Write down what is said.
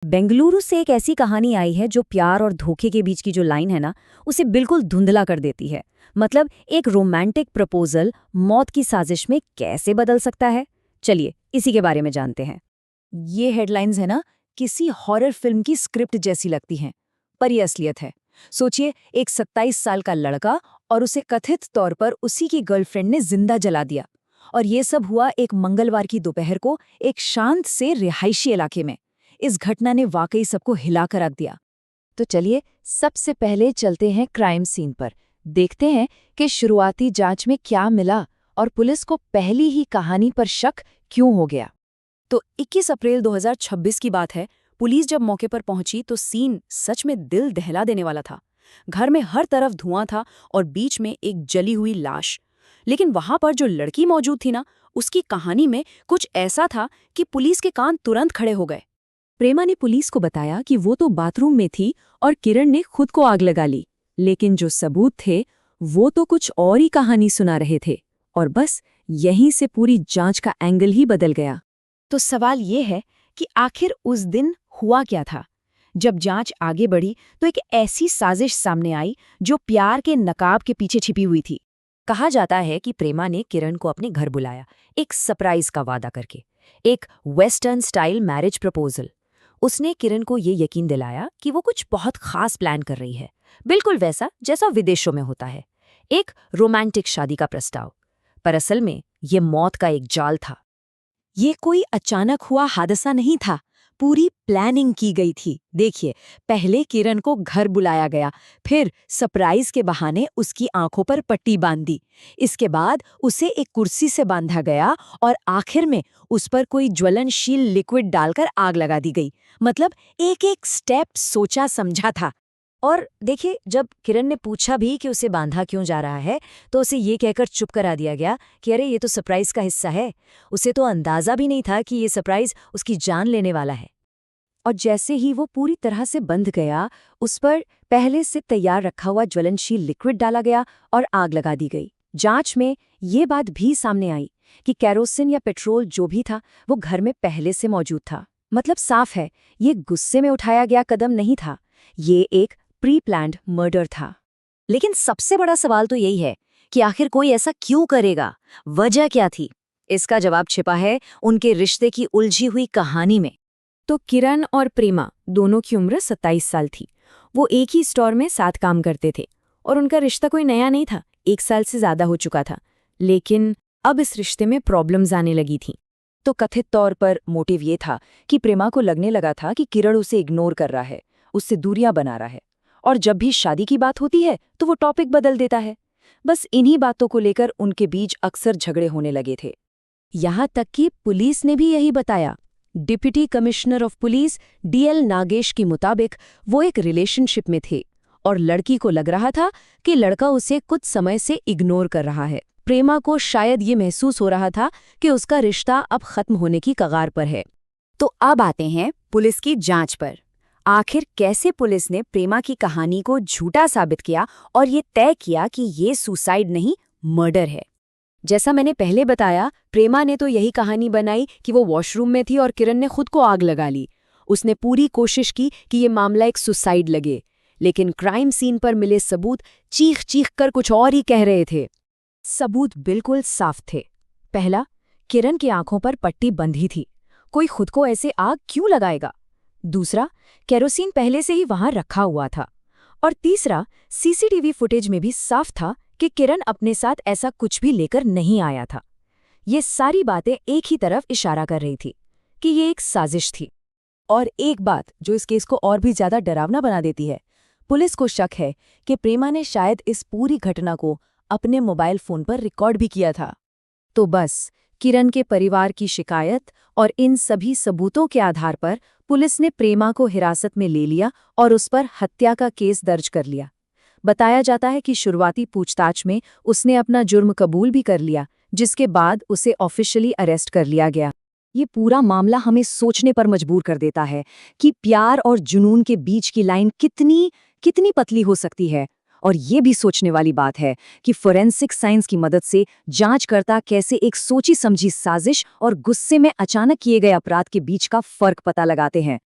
बेंगलुरु से एक ऐसी कहानी आई है जो प्यार और धोखे के बीच की जो लाइन है ना, उसे बिल्कुल धुंधला कर देती है। मतलब एक रोमांटिक प्रपोजल मौत की साजिश में कैसे बदल सकता है। चलिए इसी के बारे में जानते हैं। ये हेडलाइंस है ना, किसी हॉरर फिल्म की स्क्रिप्ट जैसी लगती हैं, पर ये असलियत है। सोचिए, एक 27 साल का लड़का और उसे कथित तौर पर उसी की गर्लफ्रेंड ने जिंदा जला दिया। और ये सब हुआ एक मंगलवार की दोपहर को एक शांत से रिहायशी इलाके में। इस घटना ने वाकई सबको हिलाकर रख दिया। तो चलिए सबसे पहले चलते हैं क्राइम सीन पर, देखते हैं कि शुरुआती जांच में क्या मिला और पुलिस को पहली ही कहानी पर शक क्यों हो गया। तो 21 अप्रैल 2026 की बात है। पुलिस जब मौके पर पहुंची तो सीन सच में दिल दहला देने वाला था। घर में हर तरफ धुआं था और बीच में एक जली हुई लाश। लेकिन वहां पर जो लड़की मौजूद थी ना, उसकी कहानी में कुछ ऐसा था कि पुलिस के कान तुरंत खड़े हो गए। प्रेमा ने पुलिस को बताया कि वो तो बाथरूम में थी और किरण ने खुद को आग लगा ली। लेकिन जो सबूत थे वो तो कुछ और ही कहानी सुना रहे थे। और बस यहीं से पूरी जांच का एंगल ही बदल गया। तो सवाल ये है कि आखिर उस दिन हुआ क्या था। जब जांच आगे बढ़ी तो एक ऐसी साजिश सामने आई जो प्यार के नकाब के पीछे छिपी हुई थी। कहा जाता है कि प्रेमा ने किरण को अपने घर बुलाया, एक सरप्राइज का वादा करके, एक वेस्टर्न स्टाइल मैरिज प्रपोजल। उसने किरण को ये यकीन दिलाया कि वो कुछ बहुत खास प्लान कर रही है, बिल्कुल वैसा जैसा विदेशों में होता है, एक रोमांटिक शादी का प्रस्ताव। पर असल में ये मौत का एक जाल था। ये कोई अचानक हुआ हादसा नहीं था, पूरी प्लानिंग की गई थी। देखिए, पहले किरण को घर बुलाया गया, फिर सरप्राइज के बहाने उसकी आंखों पर पट्टी बांध दी। इसके बाद उसे एक कुर्सी से बांधा गया और आखिर में उस पर कोई ज्वलनशील लिक्विड डालकर आग लगा दी गई। मतलब एक एक स्टेप सोचा समझा था। और देखिए, जब किरण ने पूछा भी कि उसे बांधा क्यों जा रहा है, तो उसे ये कहकर चुप करा दिया गया कि अरे ये तो सरप्राइज का हिस्सा है। उसे तो अंदाजा भी नहीं था कि ये सरप्राइज उसकी जान लेने वाला है। और जैसे ही वो पूरी तरह से बंध गया, उस पर पहले से तैयार रखा हुआ ज्वलनशील लिक्विड डाला गया और आग लगा दी गई। जांच में ये बात भी सामने आई कि कैरोसिन या पेट्रोल जो भी था वो घर में पहले से मौजूद था। मतलब साफ है, ये गुस्से में उठाया गया कदम नहीं था, ये एक प्री प्लान्ड मर्डर था। लेकिन सबसे बड़ा सवाल तो यही है कि आखिर कोई ऐसा क्यों करेगा, वजह क्या थी। इसका जवाब छिपा है उनके रिश्ते की उलझी हुई कहानी में। तो किरण और प्रेमा दोनों की उम्र 27 साल थी। वो एक ही स्टोर में साथ काम करते थे और उनका रिश्ता कोई नया नहीं था, 1 साल से ज्यादा हो चुका था। लेकिन अब इस रिश्ते में प्रॉब्लम्स आने लगी थीं। तो कथित तौर पर मोटिव ये था कि प्रेमा को लगने लगा था कि किरण उसे इग्नोर कर रहा है, उससे दूरियां बना रहा है। और जब भी शादी की बात होती है तो वो टॉपिक बदल देता है। बस इन्हीं बातों को लेकर उनके बीच अक्सर झगड़े होने लगे थे। यहाँ तक कि पुलिस ने भी यही बताया। Deputy commissioner of police DL Nagesh के मुताबिक वो एक रिलेशनशिप में थे और लड़की को लग रहा था कि लड़का उसे कुछ समय से इग्नोर कर रहा है। प्रेमा को शायद ये महसूस हो रहा था कि उसका रिश्ता अब खत्म होने की कगार पर है। तो अब आते हैं पुलिस की जांच पर। आखिर कैसे पुलिस ने प्रेमा की कहानी को झूठा साबित किया और ये तय किया कि ये सुसाइड नहीं, मर्डर है। जैसा मैंने पहले बताया, प्रेमा ने तो यही कहानी बनाई कि वो वॉशरूम में थी और किरण ने खुद को आग लगा ली। उसने पूरी कोशिश की कि ये मामला एक सुसाइड लगे, लेकिन क्राइम सीन पर मिले सबूत चीख चीख कर कुछ और ही कह रहे थे। सबूत बिल्कुल साफ थे। पहला, किरण की आंखों पर पट्टी बंधी थी, कोई खुद को ऐसे आग क्यों लगाएगा। दूसरा, केरोसिन पहले से ही वहां रखा हुआ था। और तीसरा, CCTV फुटेज में भी साफ था कि किरण अपने साथ ऐसा कुछ भी लेकर नहीं आया था। ये सारी बातें एक ही तरफ इशारा कर रही थी कि ये एक साजिश थी। और एक बात जो इस केस को और भी ज्यादा डरावना बना देती है, पुलिस को शक है कि प्रेमा ने शायद इस पूरी घटना को अपने मोबाइल फोन पर रिकॉर्ड भी किया था। तो बस किरण के परिवार की शिकायत और इन सभी सबूतों के आधार पर पुलिस ने प्रेमा को हिरासत में ले लिया और उस पर हत्या का केस दर्ज कर लिया। बताया जाता है कि शुरुआती पूछताछ में उसने अपना जुर्म कबूल भी कर लिया, जिसके बाद उसे ऑफिशियली अरेस्ट कर लिया गया। ये पूरा मामला हमें सोचने पर मजबूर कर देता है कि प्यार और जुनून के बीच की लाइन कितनी कितनी पतली हो सकती है। और ये भी सोचने वाली बात है कि फोरेंसिक साइंस की मदद से जांचकर्ता कैसे एक सोची समझी साजिश और गुस्से में अचानक किए गए अपराध के बीच का फर्क पता लगाते हैं।